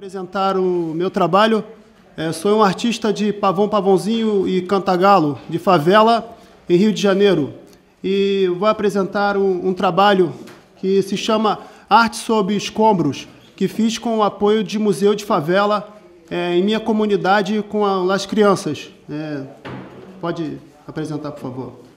Apresentar o meu trabalho. Sou um artista de pavão, pavãozinho e cantagalo, de favela, em Rio de Janeiro. E vou apresentar um trabalho que se chama Arte sob Escombros, que fiz com o apoio de Museu de Favela, em minha comunidade com as crianças. Pode apresentar, por favor.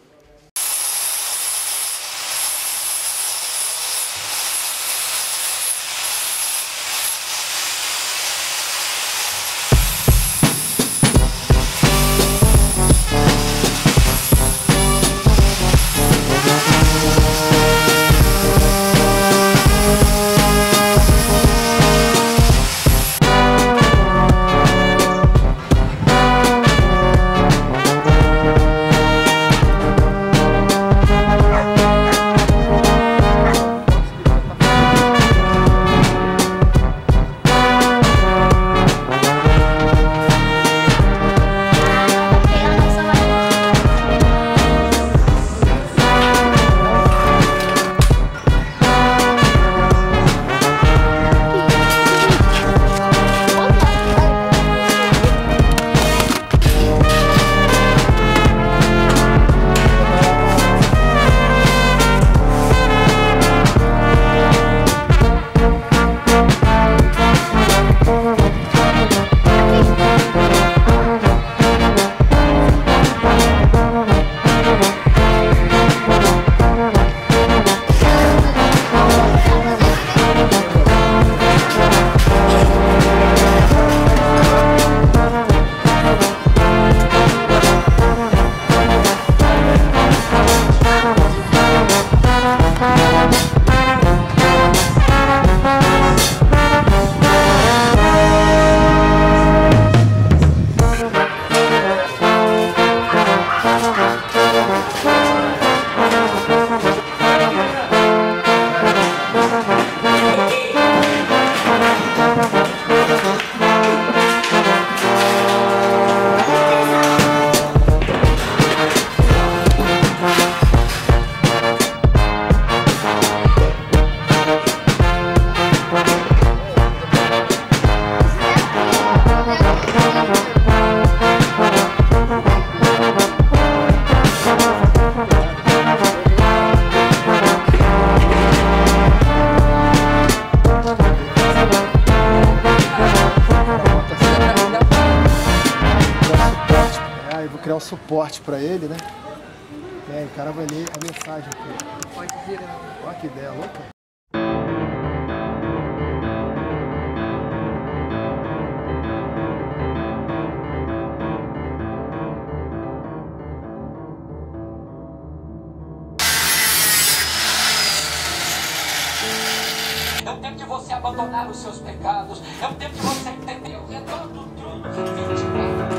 Vou criar um suporte para ele, né? O cara vai ler a mensagem aqui. Pode virar. Olha que ideia louca. É o tempo de você abandonar os seus pecados. É o tempo de você entender o retorno do trono de 24.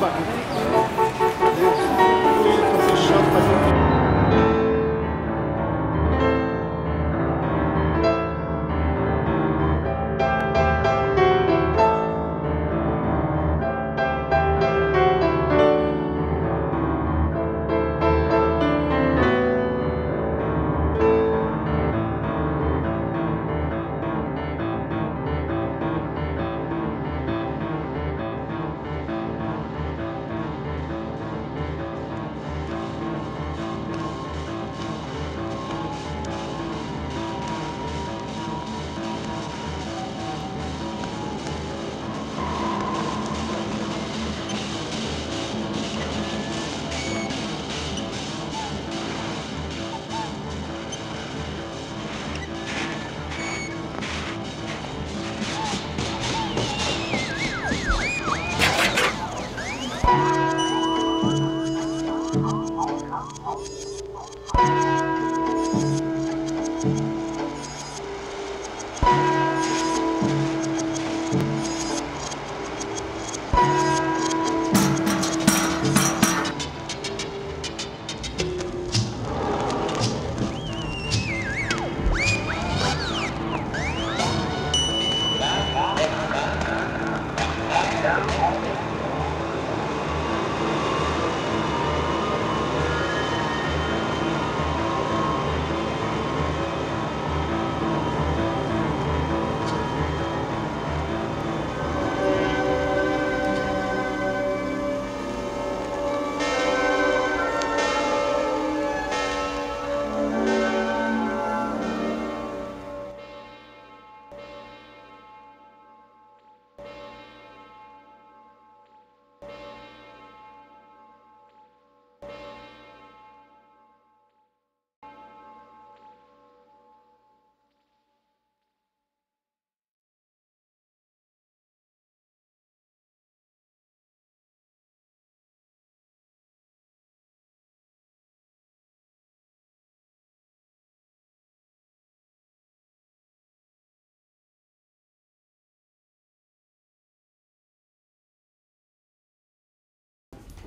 bacana. Fazer chão, fazer um...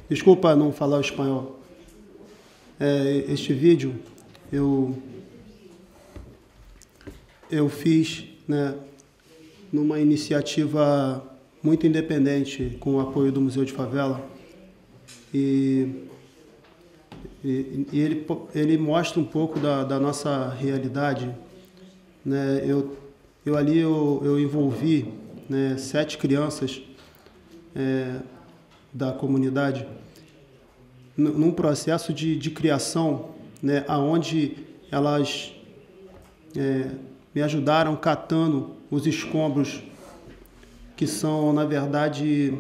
Desculpa não falar o espanhol. Este vídeo eu fiz, né, numa iniciativa muito independente com o apoio do Museu de Favela e ele mostra um pouco da nossa realidade, né? Eu envolvi, né, 7 crianças da comunidade num processo de criação, né, aonde elas me ajudaram catando os escombros que são, na verdade,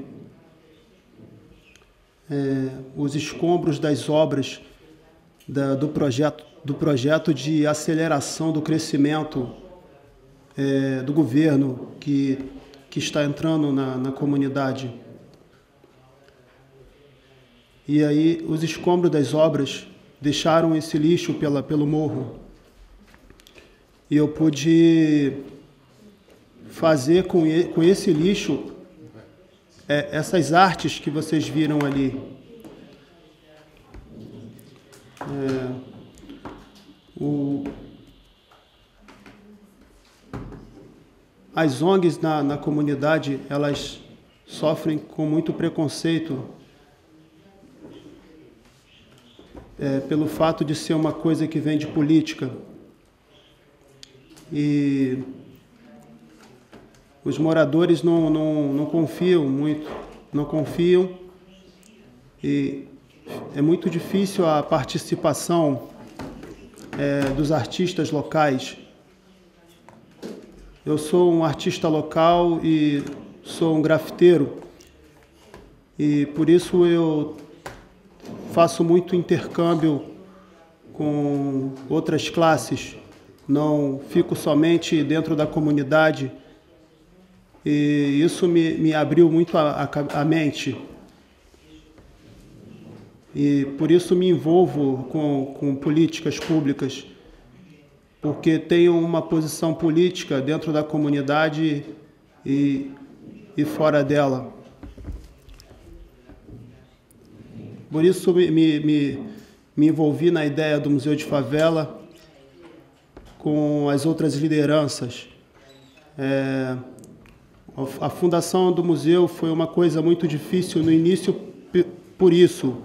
os escombros das obras do projeto de aceleração do crescimento do governo que está entrando na comunidade. E aí os escombros das obras deixaram esse lixo pelo morro. E eu pude fazer com esse lixo essas artes que vocês viram ali. As ONGs na comunidade, elas sofrem com muito preconceito pelo fato de ser uma coisa que vem de política. E os moradores não confiam muito, não confiam, e é muito difícil a participação dos artistas locais. Eu sou um artista local e sou um grafiteiro, e por isso eu faço muito intercâmbio com outras classes, não fico somente dentro da comunidade, e isso me abriu muito a mente. E por isso me envolvo com políticas públicas, porque tenho uma posição política dentro da comunidade e fora dela. Por isso me envolvi na ideia do Museu de Favela com as outras lideranças. A fundação do museu foi uma coisa muito difícil no início, por isso,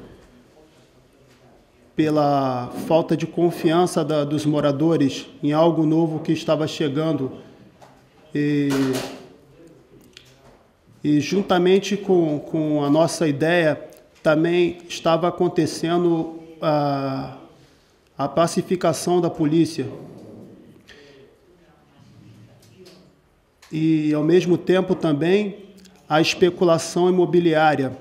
pela falta de confiança dos moradores em algo novo que estava chegando. E juntamente com a nossa ideia, também estava acontecendo a pacificação da polícia. E, ao mesmo tempo, também a especulação imobiliária.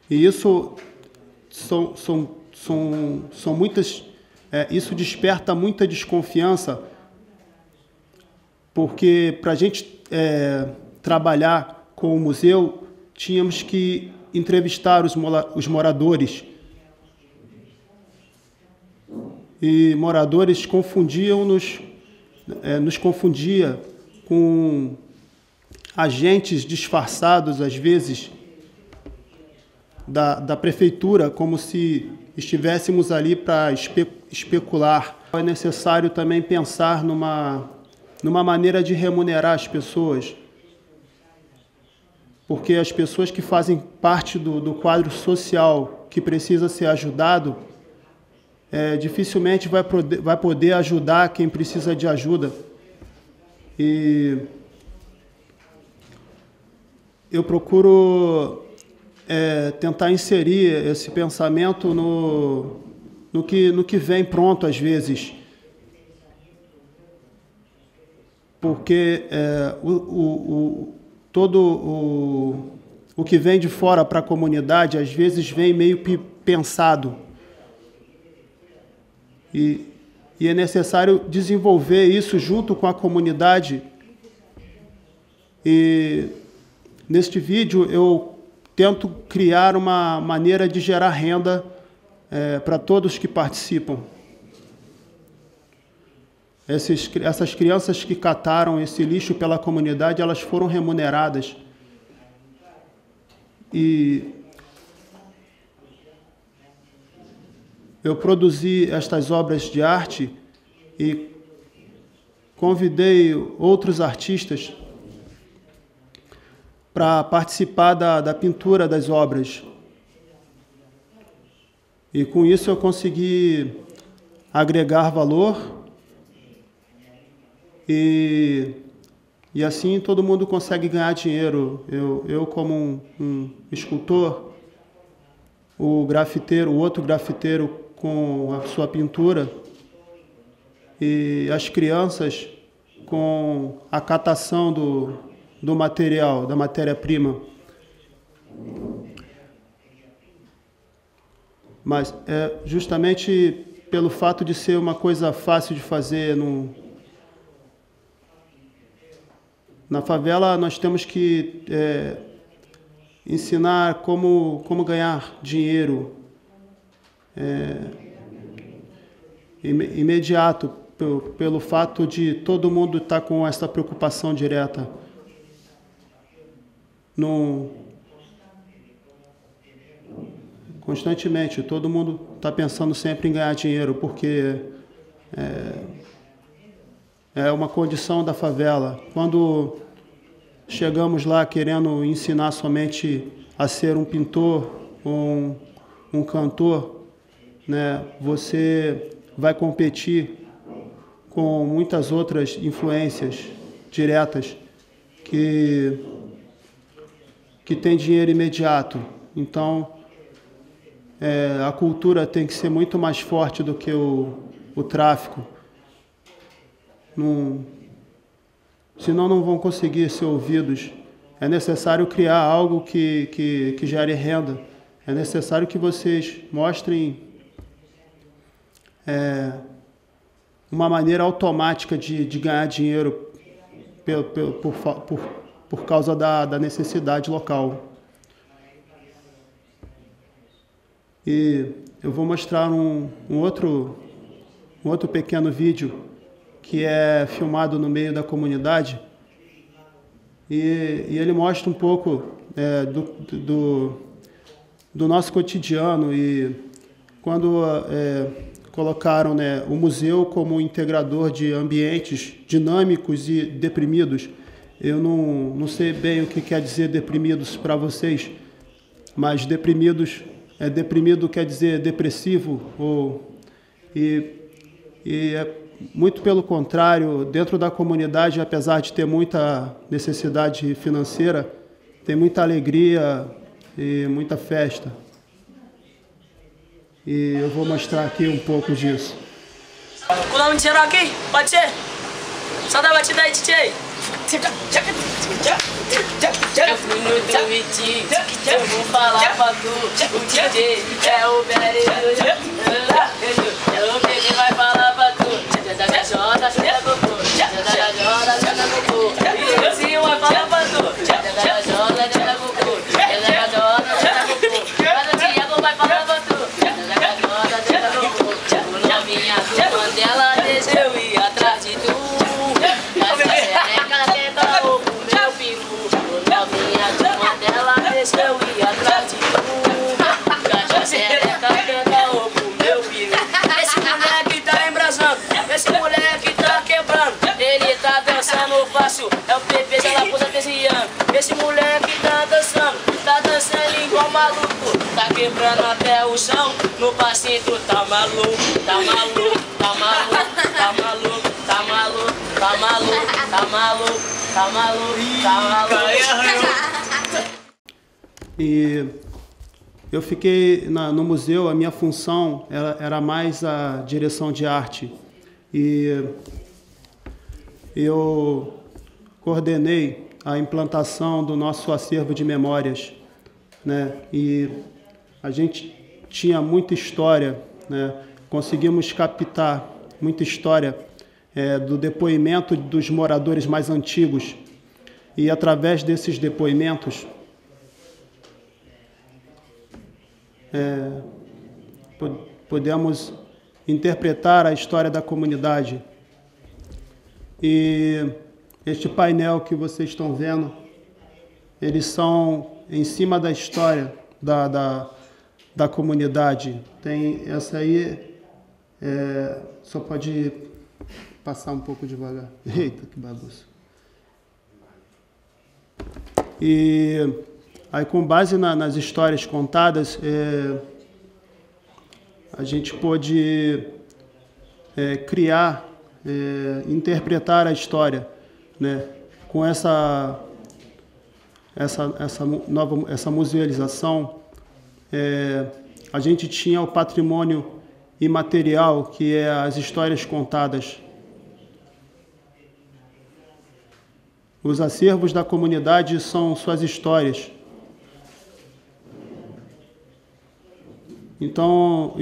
E isso são muitas... isso desperta muita desconfiança, porque para a gente trabalhar com o museu, tínhamos que entrevistar os moradores. E moradores nos confundia com agentes disfarçados, às vezes, da prefeitura, como se estivéssemos ali para especular. É necessário também pensar numa maneira de remunerar as pessoas, porque as pessoas que fazem parte do quadro social que precisa ser ajudado, dificilmente vai poder ajudar quem precisa de ajuda. E eu procuro tentar inserir esse pensamento no que vem pronto às vezes, porque todo o que vem de fora para a comunidade às vezes vem meio pensado. E é necessário desenvolver isso junto com a comunidade. E neste vídeo eu tento criar uma maneira de gerar renda para todos que participam. Essas crianças que cataram esse lixo pela comunidade, elas foram remuneradas. E eu produzi estas obras de arte e convidei outros artistas para participar da pintura das obras. E com isso eu consegui agregar valor e assim todo mundo consegue ganhar dinheiro. Eu como um escultor, o outro grafiteiro com a sua pintura, e as crianças com a catação do material, da matéria-prima. Mas justamente pelo fato de ser uma coisa fácil de fazer, na favela nós temos que ensinar como ganhar dinheiro imediato, pelo fato de todo mundo estar com essa preocupação direta. Constantemente, todo mundo está pensando sempre em ganhar dinheiro, porque é uma condição da favela. Quando chegamos lá querendo ensinar somente a ser um pintor ou um cantor, né, você vai competir com muitas outras influências diretas que têm dinheiro imediato. Então, a cultura tem que ser muito mais forte do que o tráfico. Senão não vão conseguir ser ouvidos. É necessário criar algo que gere renda. É necessário que vocês mostrem uma maneira automática de ganhar dinheiro por causa da necessidade local. E eu vou mostrar um outro pequeno vídeo que é filmado no meio da comunidade, e ele mostra um pouco do nosso cotidiano. E quando colocaram, né, o museu como integrador de ambientes dinâmicos e deprimidos, eu não sei bem o que quer dizer deprimidos para vocês, mas deprimido quer dizer depressivo, e é muito pelo contrário. Dentro da comunidade, apesar de ter muita necessidade financeira, tem muita alegria e muita festa. E eu vou mostrar aqui um pouco disso. Pulamos de geral aqui? Pode ser? Só dá batida aí, DJ. Eu fui no do Vitinho, eu vou falar pra tu. O DJ é o Bereiro. O bebê vai falar pra tu. Jota, chuta cocô. Jota, chuta cocô. E o Zinho vai falar pra tu. Jota, chuta cocô. Jota, chuta cocô. Mas o Thiago vai falar pra tu. Jota, chuta cocô. O novinha do Mandela deixa eu ir atrás de tu. Deixa eu ir atrás de tu. Gaja xereca, tenta ovo, meu filho. Esse moleque tá embrasando, esse moleque tá quebrando. Ele tá dançando fácil, é o Pepe da Laputa Tesiano. Esse moleque tá dançando igual maluco. Tá quebrando até o chão, no passinho tá maluco. Tá maluco, tá maluco, tá maluco, tá maluco, tá maluco, tá maluco, tá maluco, tá maluco. E eu fiquei no museu, a minha função era mais a direção de arte. E eu coordenei a implantação do nosso acervo de memórias, né? E a gente tinha muita história, né? Conseguimos captar muita história do depoimento dos moradores mais antigos. E através desses depoimentos, podemos interpretar a história da comunidade. E este painel que vocês estão vendo, eles são em cima da história da comunidade. Tem essa aí, só pode passar um pouco devagar. Eita, que bagunça. E aí, com base nas histórias contadas, a gente pôde criar, interpretar a história, né? Com essa musealização, a gente tinha o patrimônio imaterial, que é as histórias contadas. Os acervos da comunidade são suas histórias. Então,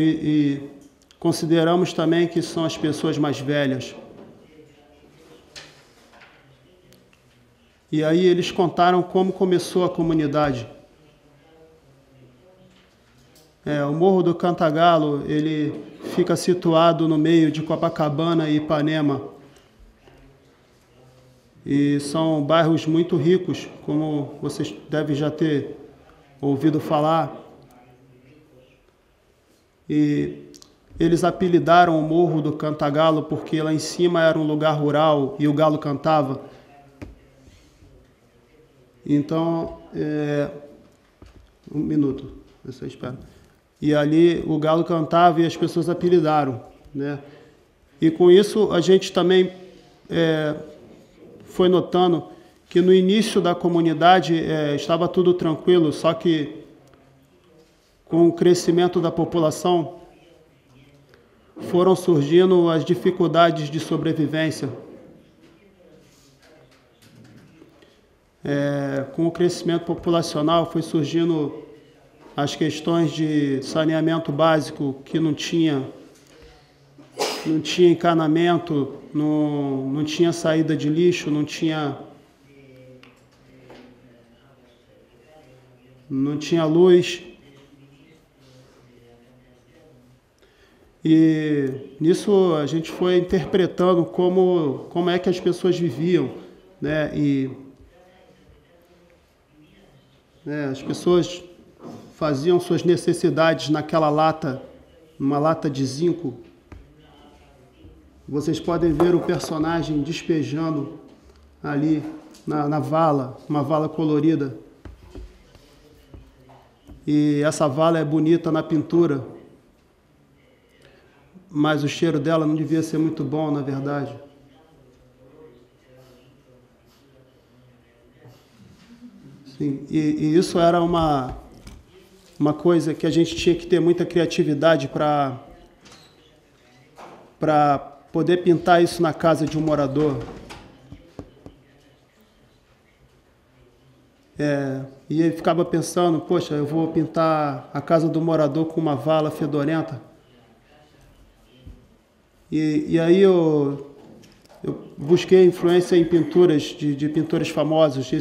consideramos também que são as pessoas mais velhas. E aí eles contaram como começou a comunidade. O Morro do Cantagalo, ele fica situado no meio de Copacabana e Ipanema. E são bairros muito ricos, como vocês devem já ter ouvido falar. E eles apelidaram o Morro do Cantagalo porque lá em cima era um lugar rural e o galo cantava. Então, um minuto, você espera. E ali o galo cantava e as pessoas apelidaram, né? E com isso a gente também foi notando que no início da comunidade estava tudo tranquilo, só que com o crescimento da população foram surgindo as dificuldades de sobrevivência. Com o crescimento populacional foi surgindo as questões de saneamento básico, que não tinha encanamento, não tinha saída de lixo, não tinha luz. E nisso a gente foi interpretando como é que as pessoas viviam, né? E as pessoas faziam suas necessidades naquela lata, uma lata de zinco. Vocês podem ver o personagem despejando ali na vala, uma vala colorida. E essa vala é bonita na pintura, mas o cheiro dela não devia ser muito bom, na verdade. Sim, e isso era uma coisa que a gente tinha que ter muita criatividade para poder pintar isso na casa de um morador. E ele ficava pensando, poxa, eu vou pintar a casa do morador com uma vala fedorenta. E aí eu busquei influência em pinturas, de pintores famosos.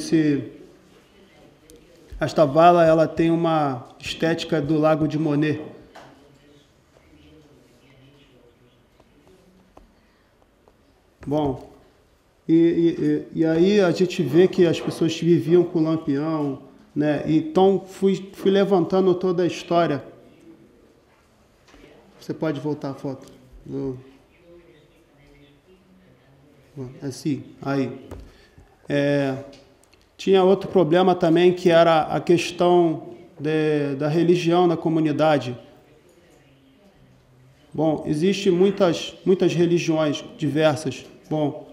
Esta vala, ela tem uma estética do Lago de Monet. Bom, e aí a gente vê que as pessoas viviam com lampião, né? Então fui levantando toda a história. Você pode voltar a foto. Assim, aí. Tinha outro problema também, que era a questão da religião na comunidade. Bom, existem muitas religiões diversas. Bom,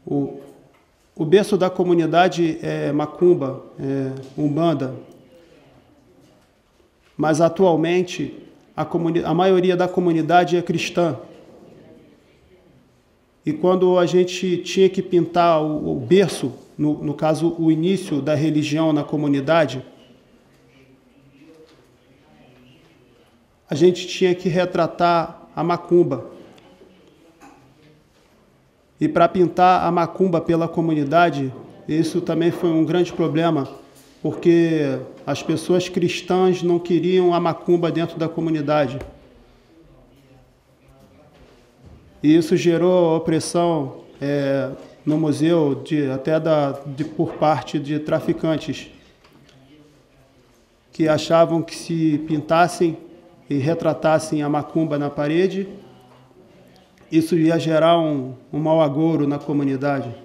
o berço da comunidade é macumba, é umbanda. Mas atualmente a maioria da comunidade é cristã. E quando a gente tinha que pintar o berço, no caso o início da religião na comunidade, a gente tinha que retratar a macumba. E para pintar a macumba pela comunidade, isso também foi um grande problema, porque as pessoas cristãs não queriam a macumba dentro da comunidade. E isso gerou opressão no museu, por parte de traficantes, que achavam que se pintassem e retratassem a macumba na parede, isso ia gerar um mau agouro na comunidade.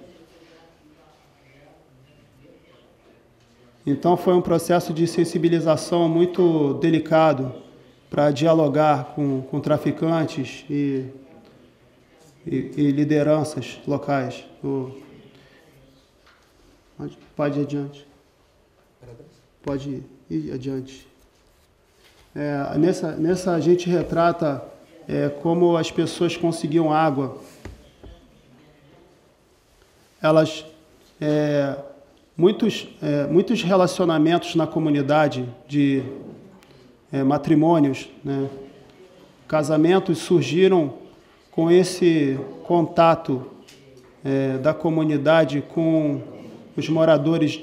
Então foi um processo de sensibilização muito delicado para dialogar com traficantes e lideranças locais. Pode ir adiante. Pode ir adiante. Nessa a gente retrata como as pessoas conseguiam água. Elas, muitos relacionamentos na comunidade de matrimônios, né, casamentos surgiram com esse contato da comunidade com os moradores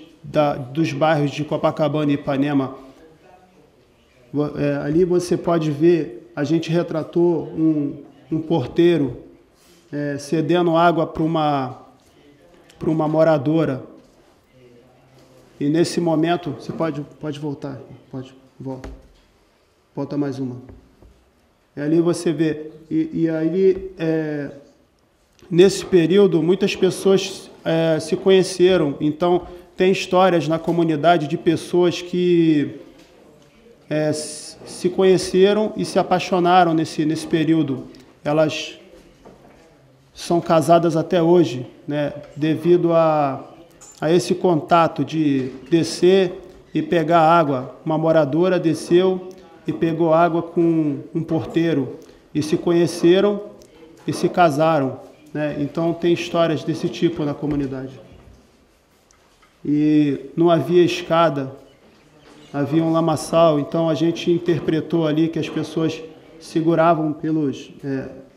dos bairros de Copacabana e Ipanema. Ali você pode ver, a gente retratou um porteiro cedendo água para uma moradora. E nesse momento, você pode voltar, volta mais uma. Ali você vê, e aí, nesse período, muitas pessoas se conheceram. Então, tem histórias na comunidade de pessoas que se conheceram e se apaixonaram nesse período. Elas são casadas até hoje, né, devido a esse contato de descer e pegar água. Uma moradora desceu e pegou água com um porteiro, e se conheceram e se casaram, né? Então tem histórias desse tipo na comunidade. E não havia escada, havia um lamaçal, então a gente interpretou ali que as pessoas seguravam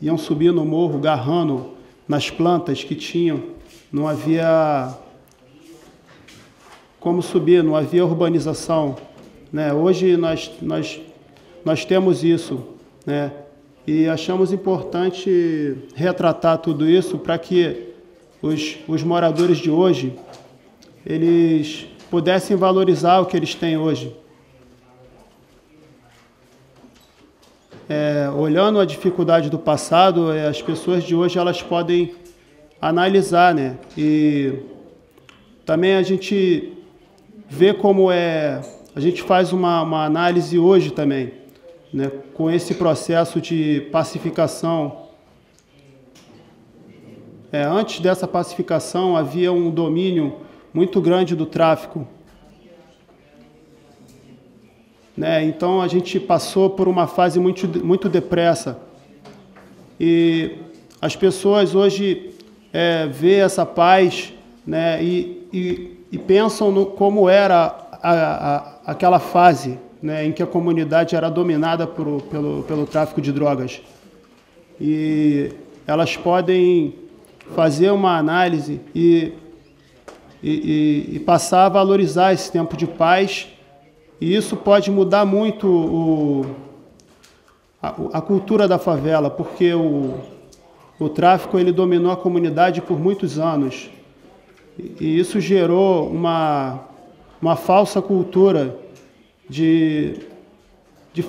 iam subir no morro, garrando nas plantas que tinham. Não havia como subir, não havia urbanização, né? Hoje nós temos isso, né? E achamos importante retratar tudo isso para que os moradores de hoje, eles pudessem valorizar o que eles têm hoje. olhando a dificuldade do passado, as pessoas de hoje elas podem analisar, né? E também a gente vê como a gente faz uma análise hoje também, né? Com esse processo de pacificação. Antes dessa pacificação havia um domínio muito grande do tráfico, né? Então a gente passou por uma fase muito depressa e as pessoas hoje vê essa paz, né? E pensam como era aquela fase, né? Em que a comunidade era dominada pelo tráfico de drogas, e elas podem fazer uma análise e passar a valorizar esse tempo de paz. E isso pode mudar muito a cultura da favela, porque o tráfico ele dominou a comunidade por muitos anos. E isso gerou uma falsa cultura de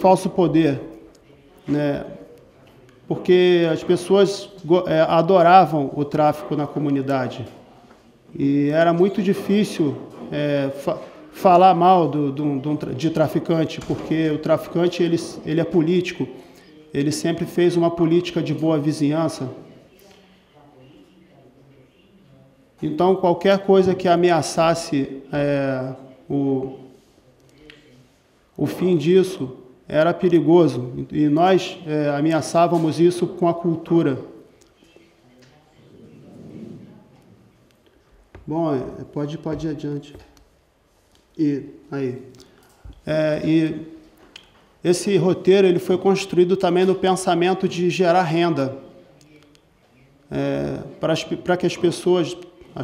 falso poder, né? Porque as pessoas adoravam o tráfico na comunidade. E era muito difícil falar mal de traficante, porque o traficante ele é político, ele sempre fez uma política de boa vizinhança. Então, qualquer coisa que ameaçasse o fim disso era perigoso, e nós ameaçávamos isso com a cultura. Bom, pode ir adiante. E esse roteiro ele foi construído também no pensamento de gerar renda, para que as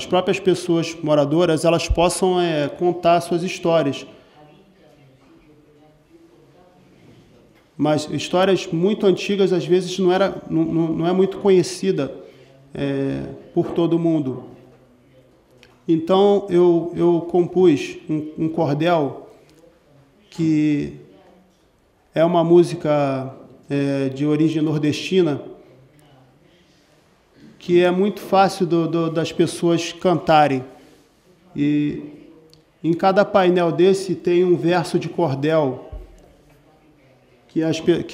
próprias pessoas moradoras, elas possam contar suas histórias. Mas histórias muito antigas, às vezes, não é muito conhecida por todo mundo. Então, eu compus um cordel, que é uma música de origem nordestina, que é muito fácil das pessoas cantarem. E em cada painel desse tem um verso de cordel, que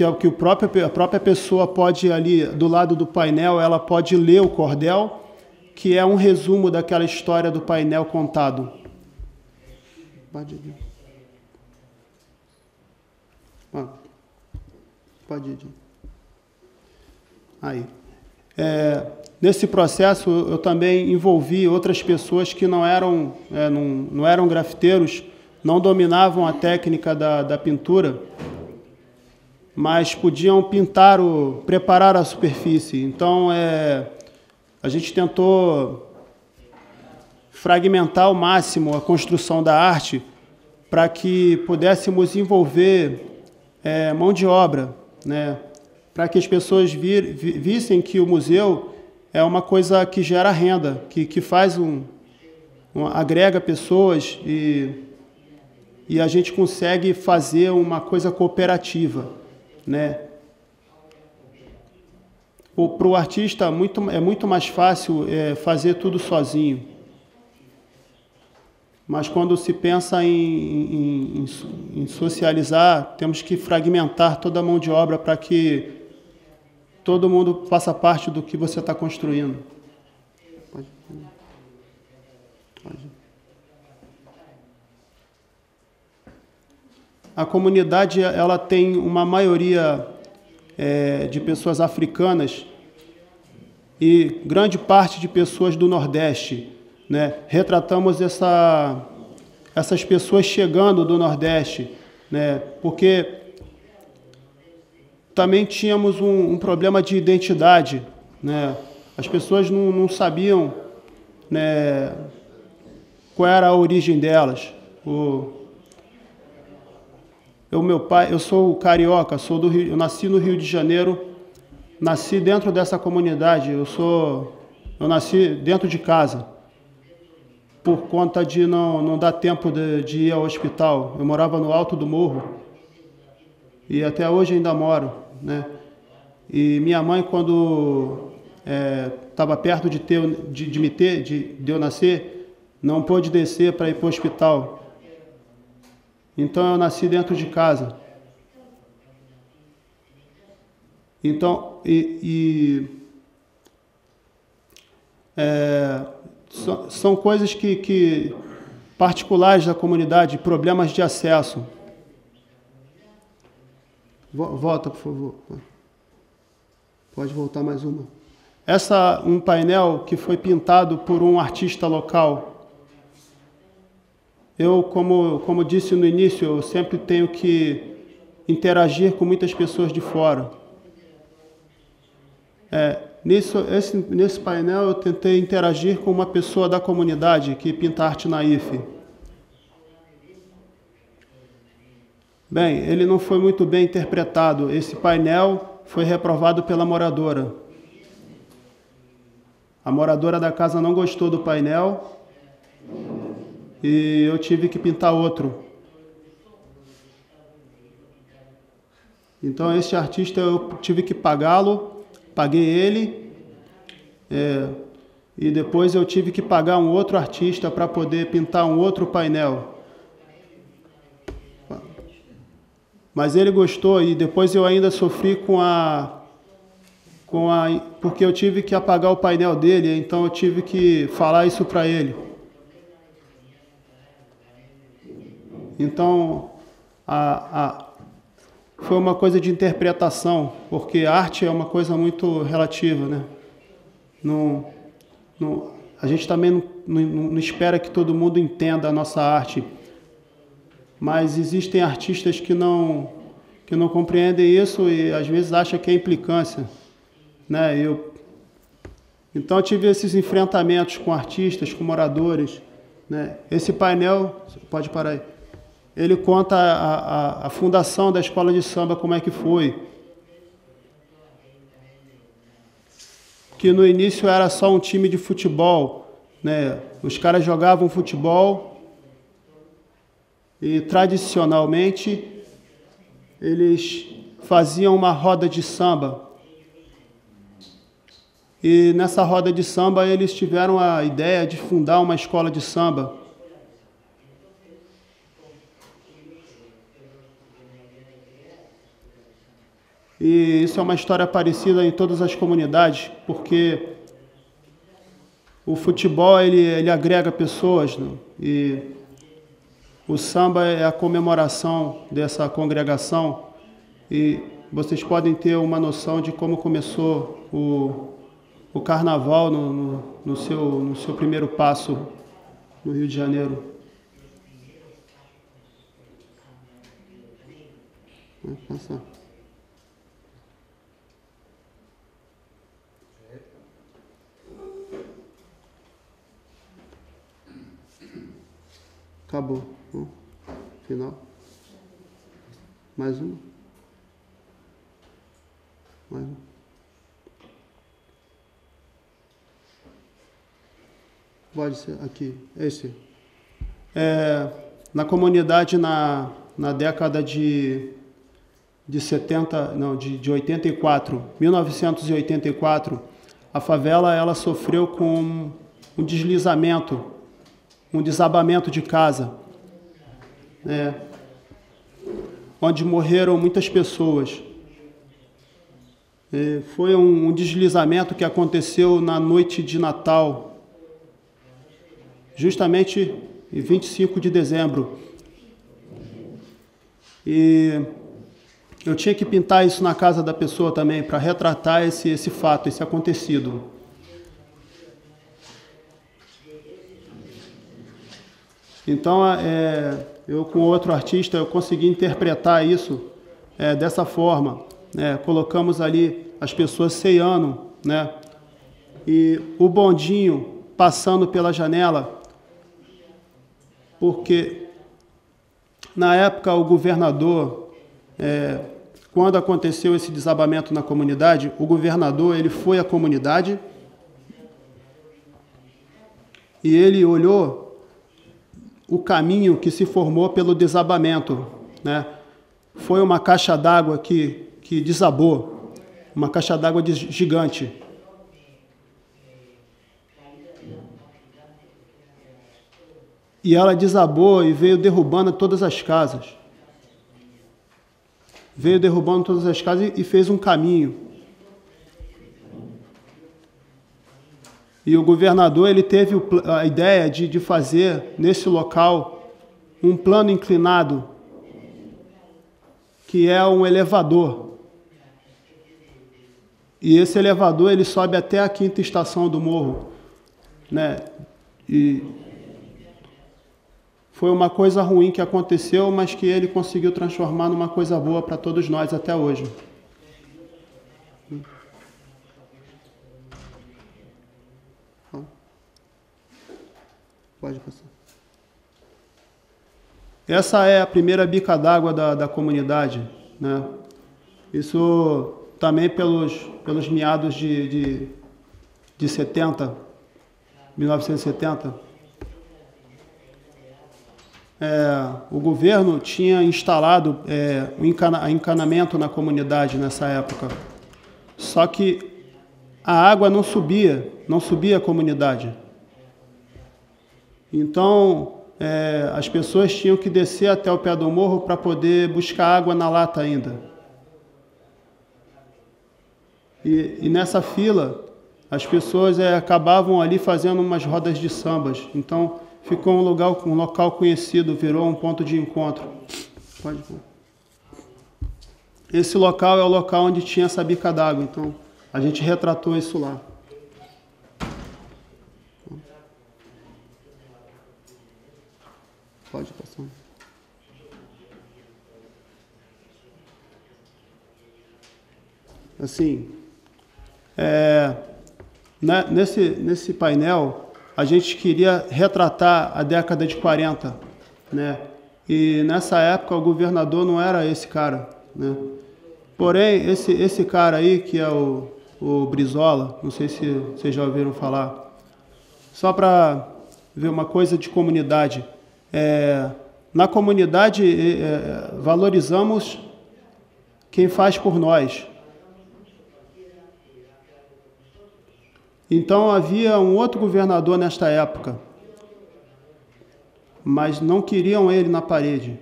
a própria pessoa pode, ali do lado do painel, ela pode ler o cordel, que é um resumo daquela história do painel contado. Pode ir. Pode ir. Aí. Nesse processo, eu também envolvi outras pessoas que não eram grafiteiros, não dominavam a técnica da pintura, mas podiam preparar a superfície. Então, a gente tentou fragmentar ao máximo a construção da arte para que pudéssemos envolver mão de obra, né? Para que as pessoas vissem que o museu é uma coisa que gera renda, que faz agrega pessoas e a gente consegue fazer uma coisa cooperativa, né? Para o artista é muito mais fácil fazer tudo sozinho. Mas quando se pensa em socializar, temos que fragmentar toda a mão de obra para que todo mundo faça parte do que você está construindo. Pode. A comunidade ela tem uma maioria de pessoas africanas e grande parte de pessoas do Nordeste, né? Retratamos essas pessoas chegando do Nordeste, né? Porque também tínhamos um problema de identidade, né? As pessoas não sabiam, né, qual era a origem delas. Meu pai, eu sou carioca, eu nasci no Rio de Janeiro, nasci dentro dessa comunidade, eu nasci dentro de casa, por conta de não dar tempo de ir ao hospital. Eu morava no alto do morro e até hoje ainda moro, né? E minha mãe, quando estava perto de eu nascer, não pôde descer para ir para o hospital. Então eu nasci dentro de casa. Então, são coisas que particulares da comunidade, problemas de acesso. Volta, por favor. Pode voltar mais uma. Um painel que foi pintado por um artista local. Eu, como disse no início, eu sempre tenho que interagir com muitas pessoas de fora. Nesse painel eu tentei interagir com uma pessoa da comunidade que pinta arte na IFE. Bem, ele não foi muito bem interpretado. Esse painel foi reprovado pela moradora. A moradora da casa não gostou do painel e eu tive que pintar outro. Então esse artista eu tive que pagá-lo, paguei ele, e depois eu tive que pagar um outro artista para poder pintar um outro painel. Mas ele gostou e depois eu ainda sofri porque eu tive que apagar o painel dele, então eu tive que falar isso para ele. Então, foi uma coisa de interpretação, porque a arte é uma coisa muito relativa, né? A gente também não espera que todo mundo entenda a nossa arte, mas existem artistas que não compreendem isso e às vezes acham que é implicância, né? Então eu tive esses enfrentamentos com artistas, com moradores, né? Esse painel, pode parar aí, ele conta a fundação da escola de samba, como é que foi. Que no início era só um time de futebol, né? Os caras jogavam futebol e tradicionalmente eles faziam uma roda de samba. E nessa roda de samba eles tiveram a ideia de fundar uma escola de samba. E isso é uma história parecida em todas as comunidades, porque o futebol ele agrega pessoas, né? E o samba é a comemoração dessa congregação. E vocês podem ter uma noção de como começou o carnaval no seu primeiro passo no Rio de Janeiro. Vai passar. Acabou. Final. Mais uma. Mais uma. Pode ser aqui. Esse. Na comunidade, na década de 84, 1984, a favela ela sofreu com um deslizamento, um desabamento de casa, onde morreram muitas pessoas. Foi um deslizamento que aconteceu na noite de Natal, justamente em 25 de dezembro. E eu tinha que pintar isso na casa da pessoa também, para retratar esse fato, esse acontecido. Então, eu com outro artista, eu consegui interpretar isso dessa forma. Colocamos ali as pessoas ceiando, né? E o bondinho passando pela janela, porque na época o governador, quando aconteceu esse desabamento na comunidade, o governador ele foi à comunidade e ele olhou o caminho que se formou pelo desabamento, né? Foi uma caixa d'água que que desabou, uma caixa d'água gigante. E ela desabou e veio derrubando todas as casas. Veio derrubando todas as casas e fez um caminho. E o governador ele teve a ideia de fazer nesse local um plano inclinado, que é um elevador. E esse elevador ele sobe até a 5ª estação do morro, né? E foi uma coisa ruim que aconteceu, mas que ele conseguiu transformar numa coisa boa para todos nós até hoje. Pode passar. Essa é a primeira bica d'água da comunidade, né? Isso também pelos meados de 70, 1970. O governo tinha instalado o encanamento na comunidade nessa época. Só que a água não subia a comunidade. Então, as pessoas tinham que descer até o pé do morro para poder buscar água na lata ainda. E nessa fila, as pessoas acabavam ali fazendo umas rodas de sambas. Então, ficou um local conhecido, virou um ponto de encontro. Pode ir. Esse local é o local onde tinha essa bica d'água. Então, a gente retratou isso lá. Pode passar. Assim, nesse painel, a gente queria retratar a década de 40, né? E nessa época o governador não era esse cara, né? Porém, esse cara aí, que é o Brizola, não sei se vocês já ouviram falar, só para ver uma coisa de comunidade. Na comunidade, valorizamos quem faz por nós. Então, havia um outro governador nesta época, mas não queriam ele na parede.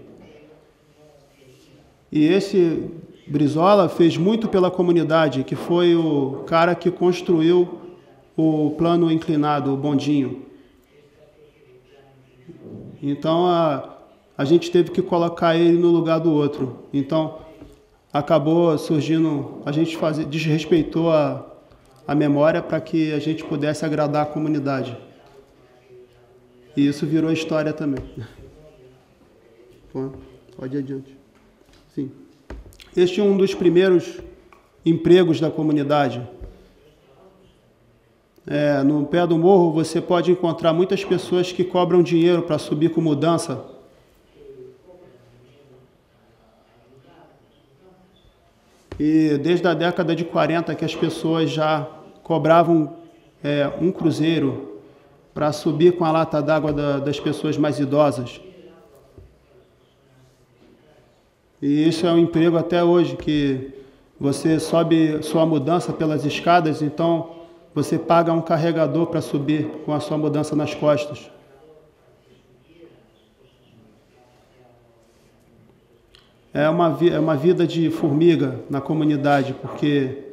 E esse Brizola fez muito pela comunidade, que foi o cara que construiu o plano inclinado, o bondinho. Então, a gente teve que colocar ele no lugar do outro. Então, acabou surgindo, a gente desrespeitou a memória para que a gente pudesse agradar a comunidade. E isso virou história também. Pode ir adiante. Sim. Este é um dos primeiros empregos da comunidade. No pé do morro você pode encontrar muitas pessoas que cobram dinheiro para subir com mudança. E desde a década de 40 que as pessoas já cobravam um cruzeiro para subir com a lata d'água das pessoas mais idosas. E isso é um emprego até hoje, que você sobe sua mudança pelas escadas, então você paga um carregador para subir com a sua mudança nas costas. É uma vida de formiga na comunidade, porque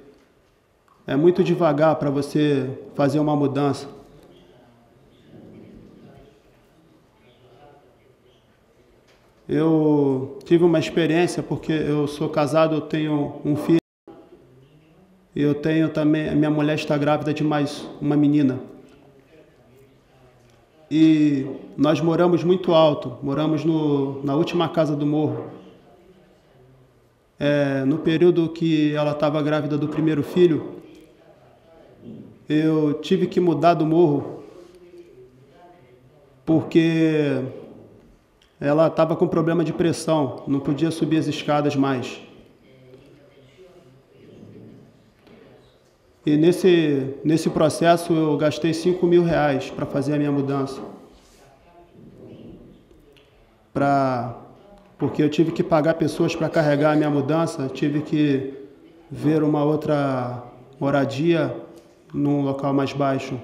é muito devagar para você fazer uma mudança. Eu tive uma experiência, porque eu sou casado, eu tenho um filho. E eu tenho também, minha mulher está grávida de mais uma menina. E nós moramos muito alto, moramos na última casa do morro. No período que ela estava grávida do primeiro filho, eu tive que mudar do morro, porque ela estava com problema de pressão, não podia subir as escadas mais. E nesse processo eu gastei R$5.000 para fazer a minha mudança. Porque eu tive que pagar pessoas para carregar a minha mudança, tive que ver uma outra moradia num local mais baixo.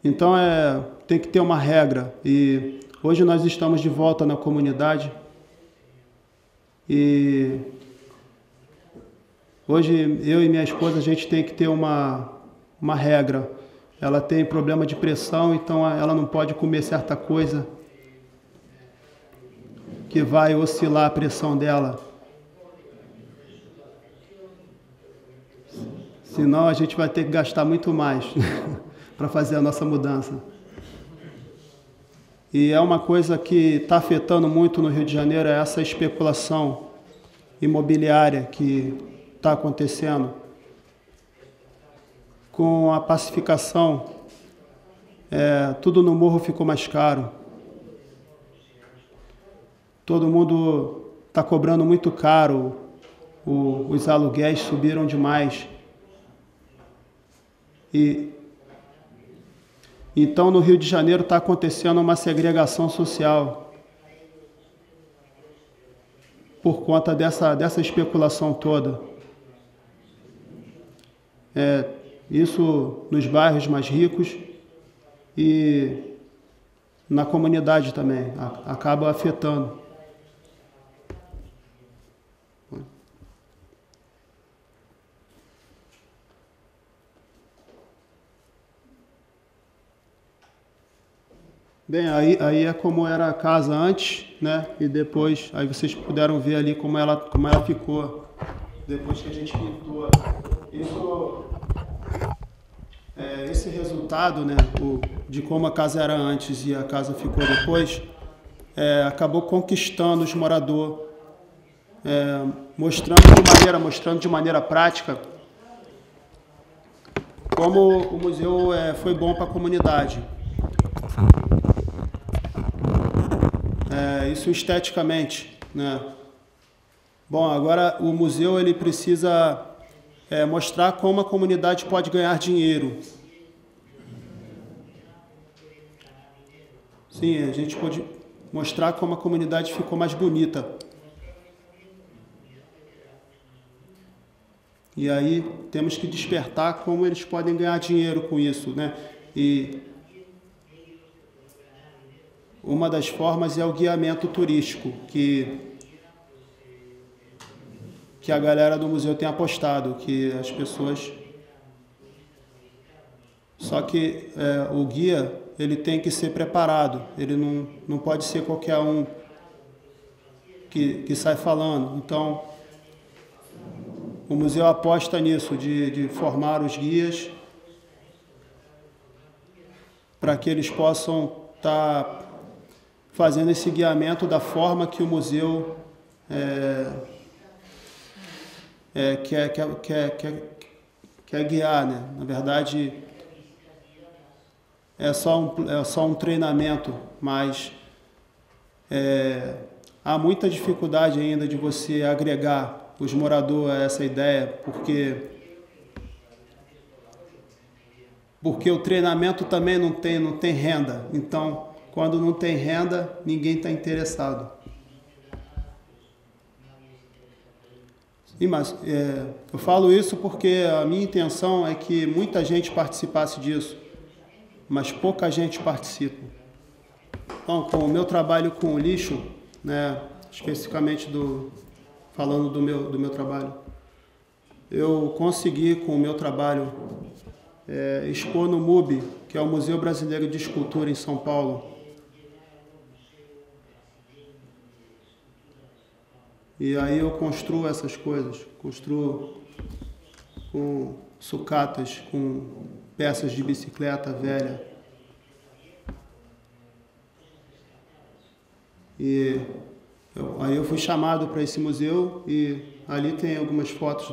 Então tem que ter uma regra. E hoje nós estamos de volta na comunidade. E hoje eu e minha esposa, a gente tem que ter uma regra. Ela tem problema de pressão, então ela não pode comer certa coisa que vai oscilar a pressão dela. Senão a gente vai ter que gastar muito mais para fazer a nossa mudança. E é uma coisa que está afetando muito no Rio de Janeiro, é essa especulação imobiliária que está acontecendo. Com a pacificação, tudo no morro ficou mais caro. Todo mundo está cobrando muito caro, os aluguéis subiram demais. E então no Rio de Janeiro está acontecendo uma segregação social por conta dessa especulação toda. Isso nos bairros mais ricos e na comunidade também, acaba afetando. Bem, aí é como era a casa antes, né? E depois, aí vocês puderam ver ali como ela ficou depois que a gente pintou. Esse resultado, né, de como a casa era antes e a casa ficou depois, acabou conquistando os moradores, mostrando de maneira prática como o museu foi bom para a comunidade. Isso esteticamente, né? Bom, agora o museu ele precisa mostrar como a comunidade pode ganhar dinheiro. Sim, a gente pode mostrar como a comunidade ficou mais bonita. E aí temos que despertar como eles podem ganhar dinheiro com isso, né? E uma das formas é o guiamento turístico, que a galera do museu tem apostado, que as pessoas... Só que o guia, ele tem que ser preparado, ele não pode ser qualquer um que sai falando. Então, o museu aposta nisso, de formar os guias para que eles possam estar fazendo esse guiamento da forma que o museu quer guiar, né? Na verdade, é só um treinamento, mas há muita dificuldade ainda de você agregar os moradores a essa ideia, porque o treinamento também não tem renda. Então, quando não tem renda, ninguém está interessado. Mas eu falo isso porque a minha intenção é que muita gente participasse disso, mas pouca gente participa. Então, com o meu trabalho com o lixo, né, especificamente falando do meu trabalho, eu consegui com o meu trabalho expor no MUB, que é o Museu Brasileiro de Escultura em São Paulo. E aí eu construo essas coisas, construo com sucatas, com peças de bicicleta velha. E aí eu fui chamado para esse museu e ali tem algumas fotos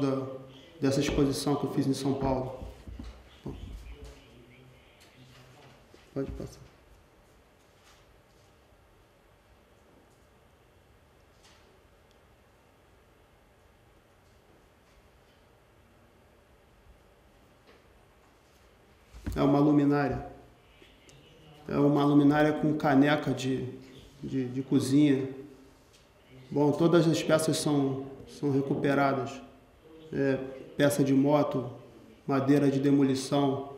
dessa exposição que eu fiz em São Paulo. Pode passar. É uma luminária. É uma luminária com caneca de cozinha. Bom, todas as peças são recuperadas. Peça de moto, madeira de demolição.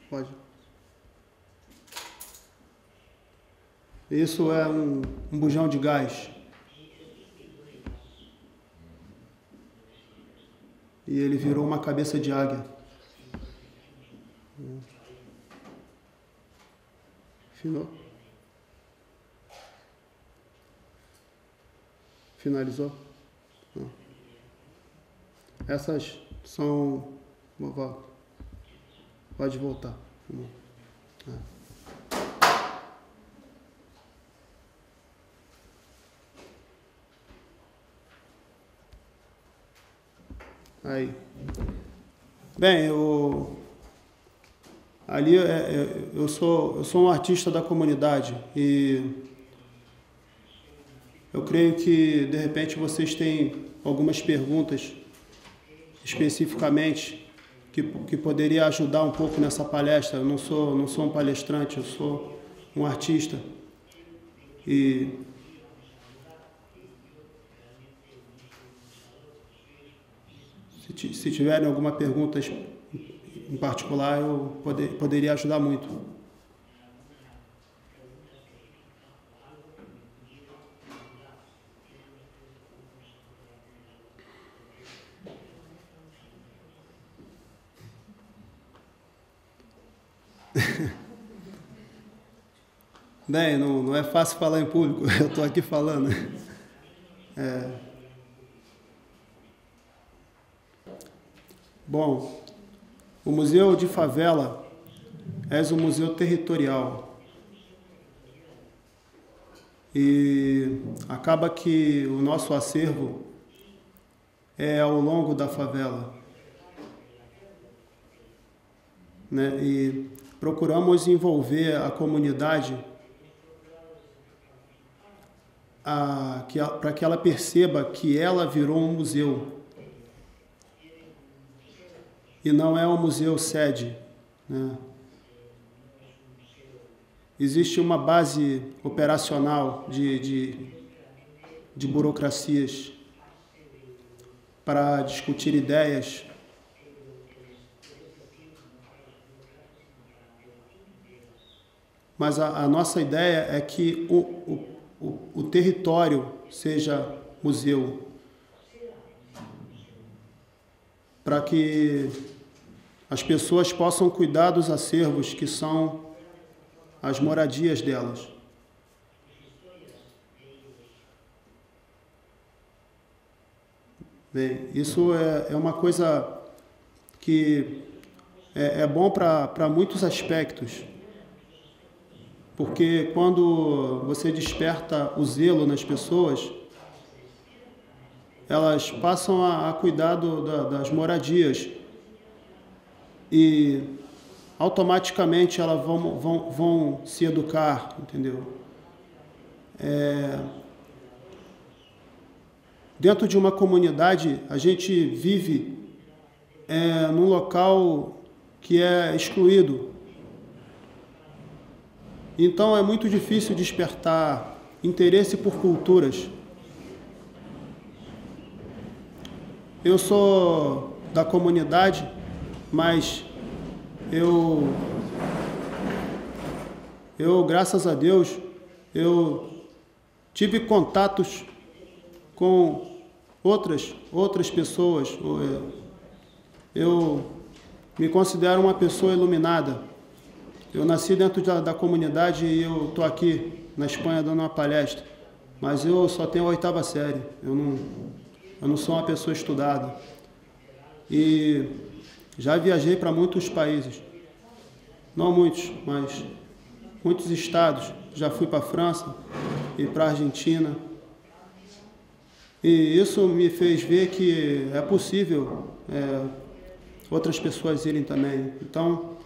Pode. Isso é um bujão de gás. E ele virou uma cabeça de águia. Finou? Finalizou? Não. Essas são... Pode voltar. Aí. Bem, ali eu sou um artista da comunidade e eu creio que de repente vocês têm algumas perguntas especificamente que poderia ajudar um pouco nessa palestra. Eu não sou um palestrante, eu sou um artista. E se tiverem alguma pergunta em particular, eu poderia ajudar muito. Bem, não é fácil falar em público, eu estou aqui falando. Bom, o Museu de Favela é um museu territorial. E acaba que o nosso acervo é ao longo da favela. Né? E procuramos envolver a comunidade para que ela perceba que ela virou um museu. E não é um museu sede. Né? Existe uma base operacional de burocracias para discutir ideias. Mas a nossa ideia é que o território seja museu, para que as pessoas possam cuidar dos acervos que são as moradias delas. Bem, isso é uma coisa que é bom para muitos aspectos, porque quando você desperta o zelo nas pessoas, elas passam a cuidar das moradias e automaticamente elas vão se educar, entendeu? Dentro de uma comunidade, a gente vive num local que é excluído. Então é muito difícil despertar interesse por culturas. Eu sou da comunidade, mas eu graças a Deus, eu tive contatos com outras pessoas. Eu me considero uma pessoa iluminada. Eu nasci dentro da comunidade e eu estou aqui na Espanha dando uma palestra, mas eu só tenho a 8ª série. Eu não sou uma pessoa estudada. E já viajei para muitos países. Não muitos, mas muitos estados. Já fui para a França e para a Argentina. E isso me fez ver que é possível outras pessoas irem também. Então,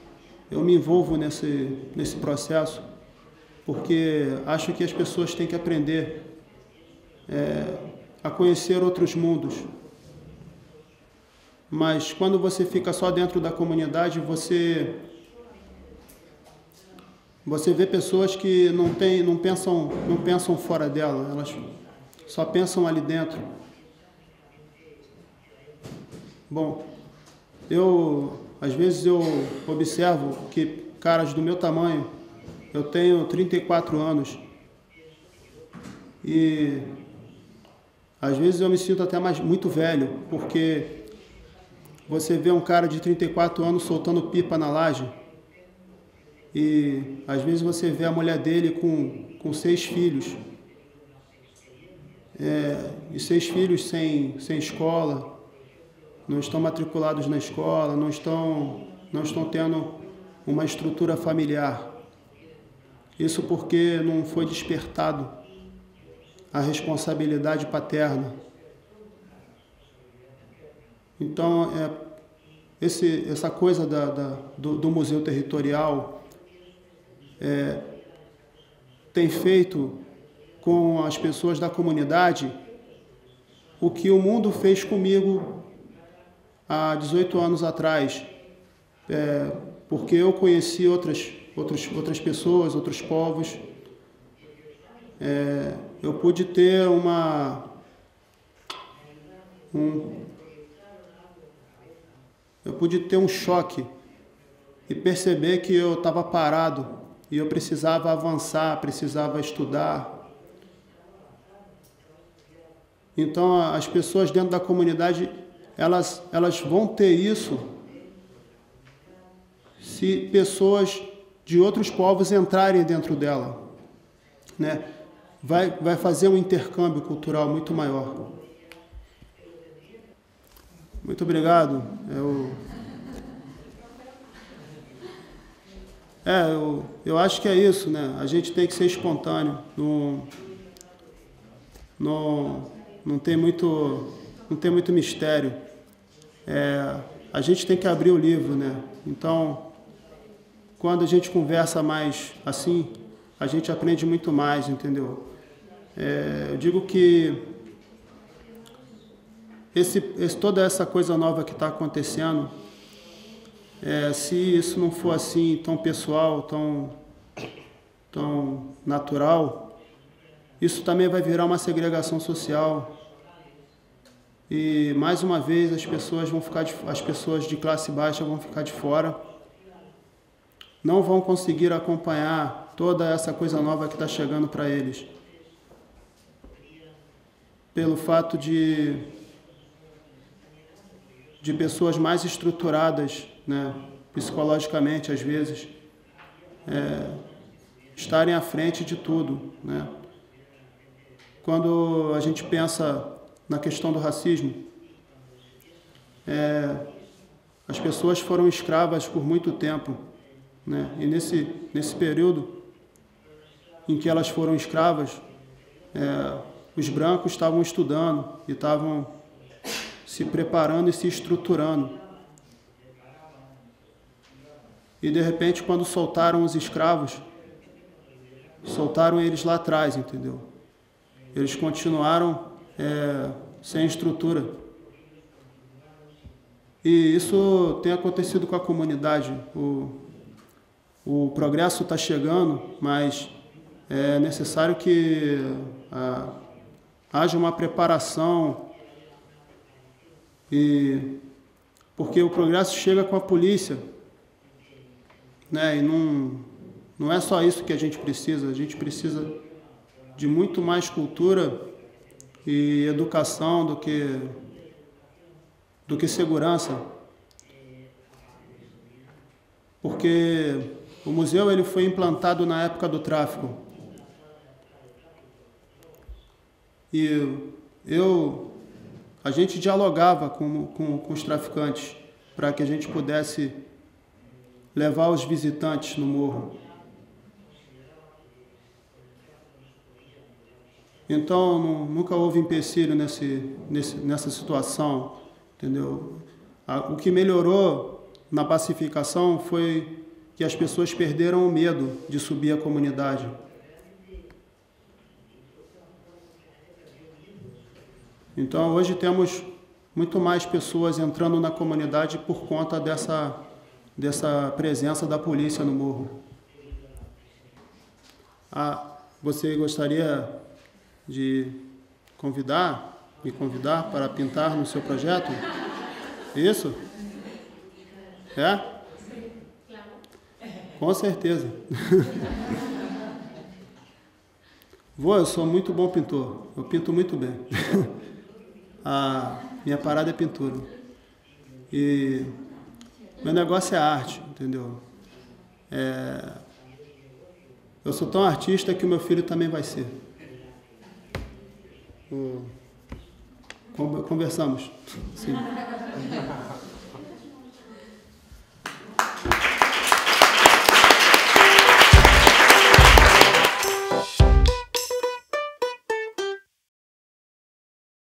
eu me envolvo nesse processo, porque acho que as pessoas têm que aprender a conhecer outros mundos. mas quando você fica só dentro da comunidade, você vê pessoas que não pensam fora dela, elas só pensam ali dentro. Bom, às vezes eu observo que caras do meu tamanho, eu tenho 34 anos, e às vezes eu me sinto até muito velho, porque você vê um cara de 34 anos soltando pipa na laje, e às vezes você vê a mulher dele com 6 filhos, e 6 filhos sem escola, não estão matriculados na escola, não estão tendo uma estrutura familiar. Isso porque não foi despertado a responsabilidade paterna. Então, essa coisa do museu territorial tem feito com as pessoas da comunidade o que o mundo fez comigo há 18 anos atrás, porque eu conheci outras pessoas, outros povos. Eu pude ter um choque e perceber que eu estava parado e eu precisava avançar, precisava estudar. Então, as pessoas dentro da comunidade, elas vão ter isso se pessoas de outros povos entrarem dentro dela, né? Vai fazer um intercâmbio cultural muito maior. Muito obrigado. Eu acho que é isso, né? A gente tem que ser espontâneo. Não tem muito mistério. A gente tem que abrir o livro, né? Então, quando a gente conversa mais assim, a gente aprende muito mais, entendeu? Eu digo que toda essa coisa nova que está acontecendo, se isso não for assim tão pessoal, tão natural, isso também vai virar uma segregação social. E mais uma vez as pessoas de classe baixa vão ficar de fora, não vão conseguir acompanhar toda essa coisa nova que está chegando para eles, pelo fato de pessoas mais estruturadas, né, psicologicamente às vezes, estarem à frente de tudo, né? Quando a gente pensa na questão do racismo, as pessoas foram escravas por muito tempo, né? E nesse período em que elas foram escravas, os brancos estavam estudando e estavam se preparando e se estruturando. E de repente, quando soltaram os escravos, soltaram eles lá atrás, entendeu? Eles continuaram sem estrutura. E isso tem acontecido com a comunidade. O progresso está chegando, mas é necessário que haja uma preparação, porque o progresso chega com a polícia, né? E não é só isso que a gente precisa de muito mais cultura e educação do que segurança, porque o museu ele foi implantado na época do tráfico. E a gente dialogava com os traficantes para que a gente pudesse levar os visitantes no morro. Então, nunca houve empecilho nessa situação, entendeu? O que melhorou na pacificação foi que as pessoas perderam o medo de subir a comunidade. Então, hoje temos muito mais pessoas entrando na comunidade por conta dessa presença da polícia no morro. Você gostaria de me convidar para pintar no seu projeto? Isso? É? Com certeza. Eu sou muito bom pintor. Eu pinto muito bem. A minha parada é pintura. E meu negócio é arte, entendeu? Eu sou tão artista que o meu filho também vai ser. Conversamos. Sim.